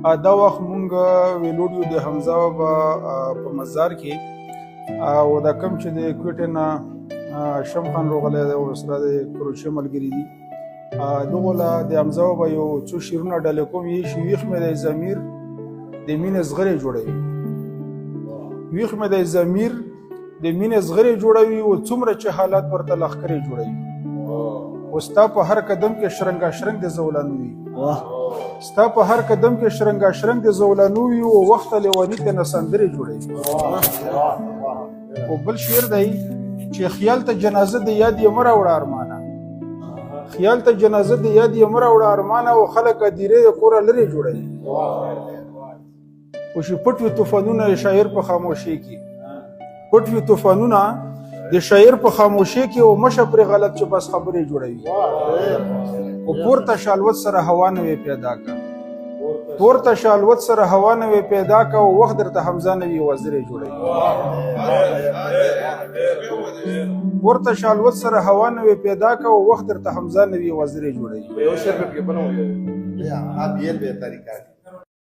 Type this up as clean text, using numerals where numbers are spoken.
دا وخت مونږ ویلوډیو د حمزه بابا په مزار کې او دا کوم چې د کوټې نه شم خان روغلی دی او سره د کروشي ملګري دي دغو له د حمزه بابا یو څو شعرونه ډالې کوم یې شي ویښ مې دی ضمیر د مینې زغرې جوړوي ویښ مې دی ضمیر د مینې زغرې جوړوي او څومره چې حالات ورته لښکرې جوړوي او ستا په هر قدم کې شرنګا شرنګ د زولانو وي ستا په هر قدم کې شرنګا شرنګ د زولانو وي او وخت لیوني ته نه سندرې جوړوي او بل شعر دی چې خیال ته جنازه د یاد یې مه راوړه ارمانه خیال ته جنازه د یاد یې مه راوړه ارمانه او خلک ادیرې د کوره لرې جوړوي او چې پټ وي طوفانونه د شاعر په خاموشۍ کې پټ وي طوفانونه د شاعر په خاموشۍ کې او مشه پرې غلط چې بس خبرې جوړوي او پورته شالوت سره هوا نوې پیدا کا پورته شالوت سره هوا نوې پیدا کا او وخت درته حمزه نوې وزرې جوړوي پورته شالوت سره هوا نوې پیدا کا او وخت درته حمزه نوې وزرې جوړوي یو شعر په کې بنو یا اب یہ بهتري کار